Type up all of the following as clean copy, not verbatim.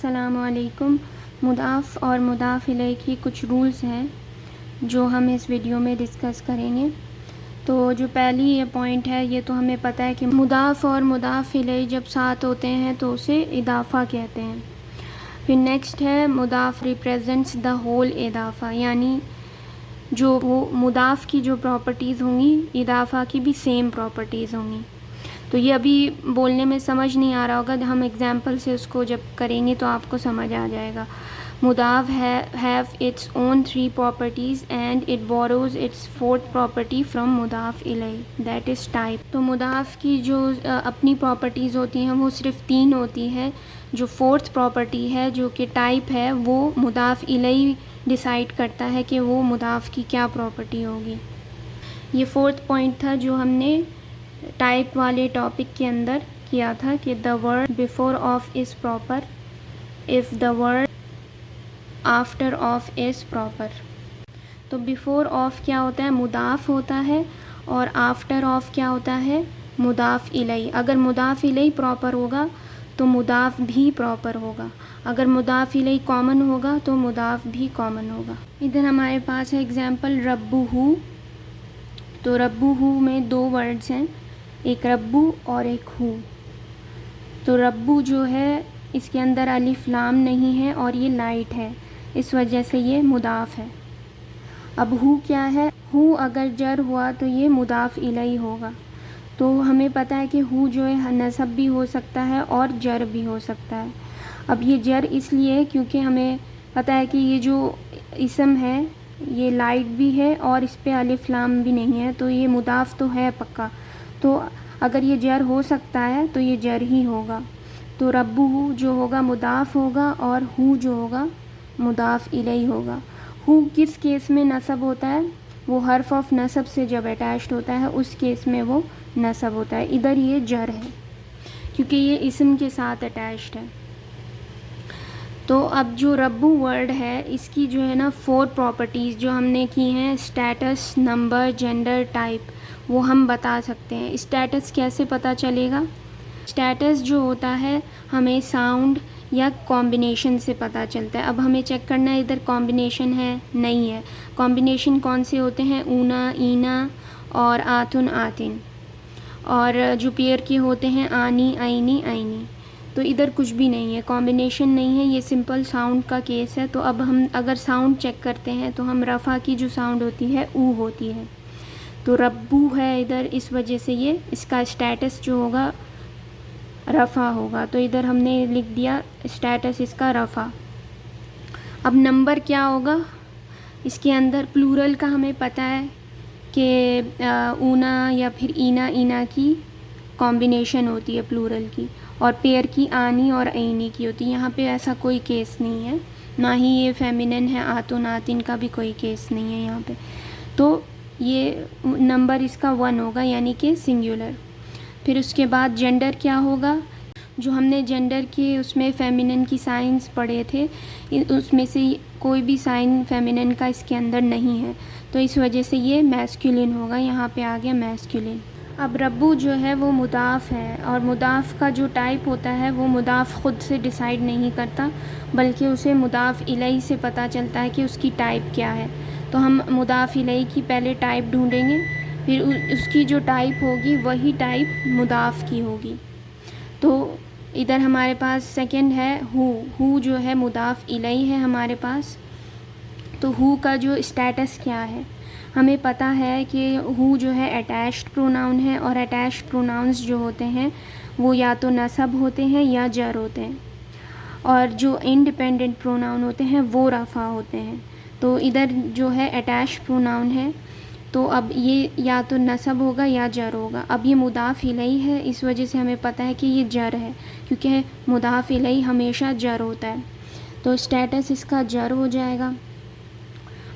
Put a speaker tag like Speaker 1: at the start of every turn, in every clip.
Speaker 1: अस्सलामुअलैकुम। मुदाफ़ और मुदाफ़ इलैह की कुछ रूल्स हैं जो हम इस वीडियो में डिस्कस करेंगे। तो जो पहली ये पॉइंट है, ये तो हमें पता है कि मुदाफ़ और मुदाफ़ इलैह जब साथ होते हैं तो उसे इदाफ़ा कहते हैं। फिर नेक्स्ट है मुदाफ़ रिप्रेजेंट्स द होल इदाफ़ा, यानी जो वो मुदाफ़ की जो प्रॉपर्टीज़ होंगी इदाफ़ा की भी सेम प्रॉपर्टीज़ होंगी। तो ये अभी बोलने में समझ नहीं आ रहा होगा, हम एग्जांपल से उसको जब करेंगे तो आपको समझ आ जाएगा। मुदाफ़ have its own 3 properties and it borrows its 4th property from मुदाफ़ इलैह, दैट इज़ टाइप। तो मुदाफ़ की जो अपनी प्रॉपर्टीज़ होती हैं वो सिर्फ 3 होती है। जो 4th प्रॉपर्टी है जो कि टाइप है, वो मुदाफ़ इलैह डिसाइड करता है कि वो मुदाफ़ की क्या प्रॉपर्टी होगी। ये 4th पॉइंट था जो हमने टाइप वाले टॉपिक के अंदर किया था कि the word before of is proper if the word after of is proper. तो बिफोर ऑफ क्या होता है, मुदाफ़ होता है, और आफ्टर ऑफ क्या होता है, मुदाफ़ इलैह। अगर मुदाफ़ इलैह प्रॉपर होगा तो मुदाफ़ भी प्रॉपर होगा, अगर मुदाफ़ इलैह कॉमन होगा तो मुदाफ़ भी कॉमन होगा। इधर हमारे पास है एग्जांपल रब्बुहू। तो रब्बुहू में 2 वर्ड्स हैं, एक रब्बू और एक हू। तो रब्बू जो है इसके अंदर अलिफ लाम नहीं है और ये लाइट है, इस वजह से ये मुदाफ़ है। अब हू क्या है, हू अगर जर हुआ तो ये मुदाफ़ इलैह होगा। तो हमें पता है कि हू जो है नसब भी हो सकता है और जर भी हो सकता है। अब ये जर इसलिए क्योंकि हमें पता है कि ये जो इसम है ये लाइट भी है और इस पे अलिफ लाम भी नहीं है, तो ये मुदाफ़ तो है पक्का। तो अगर ये जर हो सकता है तो ये जर ही होगा। तो रब्बुहू जो होगा मुदाफ़ होगा और हू जो होगा मुदाफ़ इलैह होगा। हू किस केस में नसब होता है, वो हर्फ ऑफ नसब से जब अटैच्ड होता है उस केस में वो नसब होता है। इधर ये जर है क्योंकि ये इसम के साथ अटैच्ड है। तो अब जो रब्बू वर्ड है इसकी जो है ना 4 प्रॉपर्टीज़ जो हमने की हैं, स्टेटस, नंबर, जेंडर, टाइप, वो हम बता सकते हैं। स्टेटस कैसे पता चलेगा, स्टेटस जो होता है हमें साउंड या कॉम्बिनेशन से पता चलता है। अब हमें चेक करना है इधर कॉम्बिनेशन है नहीं है। कॉम्बिनेशन कौन से होते हैं, ऊना, ईना और आतुन, आतिन। और जो पेयर के होते हैं आनी, आइनी, आइनी। तो इधर कुछ भी नहीं है, कॉम्बिनेशन नहीं है, ये सिंपल साउंड का केस है। तो अब हम अगर साउंड चेक करते हैं तो हम रफ़ा की जो साउंड होती है ऊ होती है। तो रब्बू है इधर, इस वजह से ये इसका स्टेटस जो होगा रफ़ा होगा। तो इधर हमने लिख दिया स्टेटस इसका रफ़ा। अब नंबर क्या होगा, इसके अंदर प्लूरल का हमें पता है कि ऊना या फिर ईना, ईना की कॉम्बिनेशन होती है प्लूरल की, और पेयर की आनी और ऐनी की होती है। यहाँ पे ऐसा कोई केस नहीं है, ना ही ये फेमिनिन है, आतुन, आतिन का भी कोई केस नहीं है यहाँ पे। तो ये नंबर इसका 1 होगा, यानी कि सिंगुलर। फिर उसके बाद जेंडर क्या होगा, जो हमने जेंडर के उसमें फेमिनिन की साइंस पढ़े थे उसमें से कोई भी साइन फेमिनिन का इसके अंदर नहीं है, तो इस वजह से ये मैस्कुलिन होगा, यहाँ पे आ गया मैस्कुलिन। अब रब्बू जो है वो मुदाफ़ है, और मुदाफ़ का जो टाइप होता है वो मुदाफ़ ख़ुद से डिसाइड नहीं करता, बल्कि उसे मुदाफ़ इलैह से पता चलता है कि उसकी टाइप क्या है। तो हम मुदाफ़ इलैह की पहले टाइप ढूंढेंगे, फिर उसकी जो टाइप होगी वही टाइप मुदाफ़ की होगी। तो इधर हमारे पास सेकंड है हू जो है मुदाफ़ इलैह है हमारे पास। तो हू का जो स्टेटस क्या है, हमें पता है कि हू जो है अटैच्ड प्रोनाउन है, और अटैच्ड प्रोनाउंस जो होते हैं वो या तो नसब होते हैं या जर होते हैं, और जो इंडिपेंडेंट प्रोनाउन होते हैं वो रफ़ा होते हैं। तो इधर जो है अटैच्ड प्रोनाउन है, तो अब ये या तो नसब होगा या जर होगा। अब ये मुदाफ़ इलैह है, इस वजह से हमें पता है कि ये जर है, क्योंकि मुदाफ़ इलैह हमेशा जर होता है, तो स्टेटस इसका जर हो जाएगा।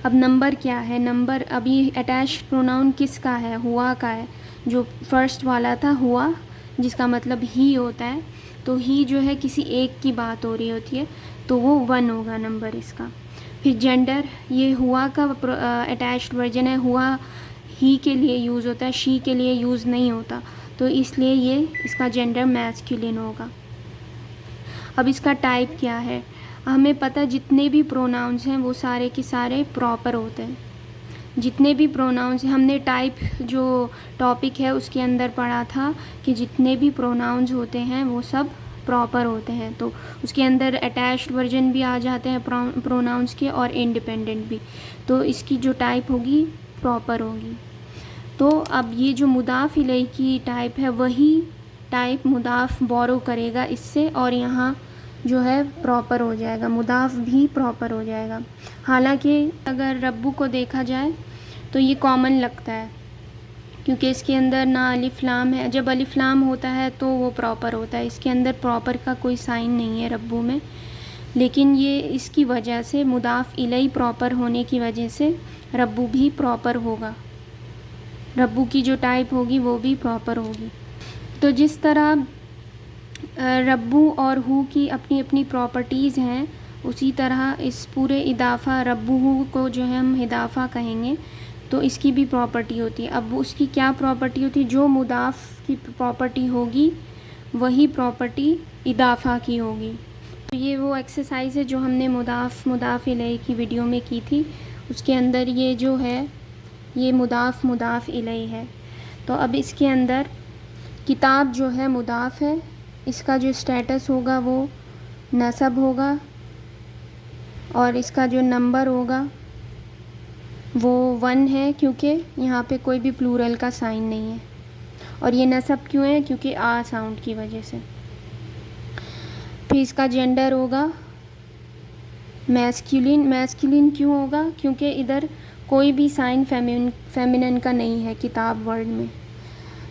Speaker 1: अब नंबर क्या है, नंबर अभी अटैच्ड प्रोनाउन किसका है, हुआ का है। जो फर्स्ट वाला था हुआ, जिसका मतलब ही होता है, तो ही जो है किसी एक की बात हो रही होती है, तो वो 1 होगा नंबर इसका। फिर जेंडर, ये हुआ का अटैच्ड वर्जन है, हुआ ही के लिए यूज़ होता है, शी के लिए यूज़ नहीं होता, तो इसलिए ये इसका जेंडर मैस्कुलिन होगा। अब इसका टाइप क्या है, हमें पता जितने भी प्रोनाउंस हैं वो सारे के सारे प्रॉपर होते हैं। जितने भी प्रोनाउंस हमने टाइप जो टॉपिक है उसके अंदर पढ़ा था कि जितने भी प्रोनाउंस होते हैं वो सब प्रॉपर होते हैं। तो उसके अंदर अटैच्ड वर्जन भी आ जाते हैं प्रोनाउंस के और इंडिपेंडेंट भी। तो इसकी जो टाइप होगी प्रॉपर होगी। तो अब ये जो मुदाफ़ इलैहि की टाइप है वही टाइप मुदाफ़ बोरो करेगा इससे, और यहाँ जो है प्रॉपर हो जाएगा, मुदाफ़ भी प्रॉपर हो जाएगा। हालांकि अगर रब्बू को देखा जाए तो ये कॉमन लगता है क्योंकि इसके अंदर ना अलिफ लाम है। जब अलिफ लाम होता है तो वो प्रॉपर होता है, इसके अंदर प्रॉपर का कोई साइन नहीं है रब्बू में। लेकिन ये इसकी वजह से मुदाफ़ इलैहि प्रॉपर होने की वजह से रब्बू भी प्रॉपर होगा, रब्बू की जो टाइप होगी वो भी प्रॉपर होगी। तो जिस तरह रब्बू और हु की अपनी अपनी प्रॉपर्टीज़ हैं, उसी तरह इस पूरे इदाफ़ा रब्बू हु को जो है हम इदाफ़ा कहेंगे तो इसकी भी प्रॉपर्टी होती है। अब उसकी क्या प्रॉपर्टी होती है, जो मुदाफ़ की प्रॉपर्टी होगी वही प्रॉपर्टी इदाफ़ा की होगी। तो ये वो एक्सरसाइज है जो हमने मुदाफ़ इलैहि की वीडियो में की थी, उसके अंदर ये जो है ये मुदाफ़ इलैहि है। तो अब इसके अंदर किताब जो है मुदाफ़ है, इसका जो स्टेटस होगा वो नसब होगा और इसका जो नंबर होगा वो 1 है क्योंकि यहाँ पे कोई भी प्लूरल का साइन नहीं है। और ये नसब क्यों है, क्योंकि आ साउंड की वजह से। फिर इसका जेंडर होगा मैस्कुलिन क्यों होगा, क्योंकि इधर कोई भी साइन फेमिनिन का नहीं है किताब वर्ड में।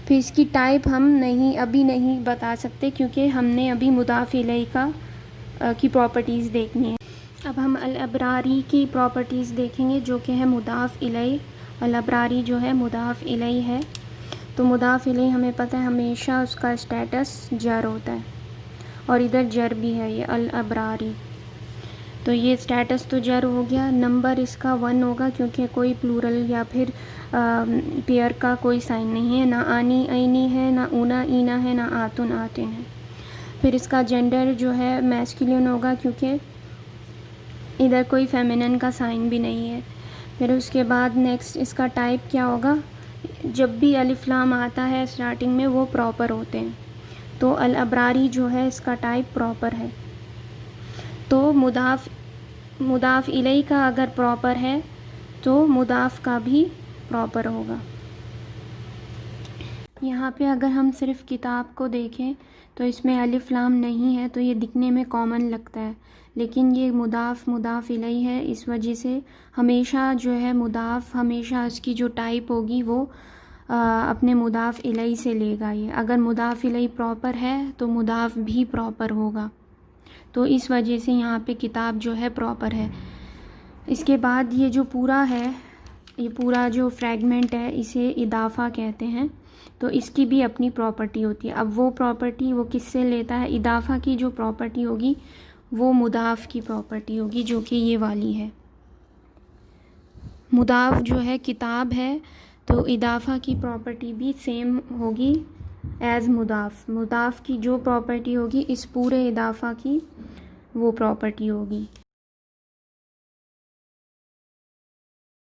Speaker 1: फिर इसकी टाइप हम अभी नहीं बता सकते क्योंकि हमने अभी मुदाफ़ इलैहि की प्रॉपर्टीज़ देखनी है। अब हम अल अबरारी की प्रॉपर्टीज़ देखेंगे जो कि है मुदाफ़ इलैहि। अल अबरारी जो है मुदाफ़ इलैहि है। तो मुदाफ़ इलैहि हमें पता है हमेशा उसका स्टेटस जर होता है और इधर जर भी है ये अल अबरारी। तो ये स्टेटस तो जर हो गया, नंबर इसका 1 होगा क्योंकि कोई प्लूरल या फिर पेयर का कोई साइन नहीं है, ना आनी ऐनी है, ना ऊना ईना है, ना आतुन आतिन है। फिर इसका जेंडर जो है मैस्कुलिन होगा क्योंकि इधर कोई फेमिनिन का साइन भी नहीं है। फिर उसके बाद नेक्स्ट इसका टाइप क्या होगा, जब भी अलिफ लाम आता है स्टार्टिंग में वो प्रॉपर होते हैं। तो अल अबरारी जो है इसका टाइप प्रॉपर है। तो मुदाफ़ इलैहि का अगर प्रॉपर है तो मुदाफ़ का भी प्रॉपर होगा। यहाँ पे अगर हम सिर्फ़ किताब को देखें तो इसमें अलिफ लाम नहीं है तो ये दिखने में कॉमन लगता है, लेकिन ये मुदाफ़ इलैहि है, इस वजह से हमेशा जो है मुदाफ़ हमेशा उसकी जो टाइप होगी वो अपने मुदाफ़ इलैहि से लेगा। ये अगर मुदाफ़ इलैहि प्रॉपर है तो मुदाफ़ भी प्रॉपर होगा। तो इस वजह से यहाँ पे किताब जो है प्रॉपर है। इसके बाद ये जो पूरा है, ये पूरा जो फ्रैगमेंट है इसे इदाफ़ा कहते हैं। तो इसकी भी अपनी प्रॉपर्टी होती है। अब वो प्रॉपर्टी वो किससे लेता है, इदाफ़ा की जो प्रॉपर्टी होगी वो मुदाफ़ की प्रॉपर्टी होगी जो कि ये वाली है। मुदाफ़ जो है किताब है तो इदाफ़ा की प्रॉपर्टी भी सेम होगी एज़ मुदाफ़ की जो प्रॉपर्टी होगी इस पूरे इदाफ़ा की वो प्रॉपर्टी होगी।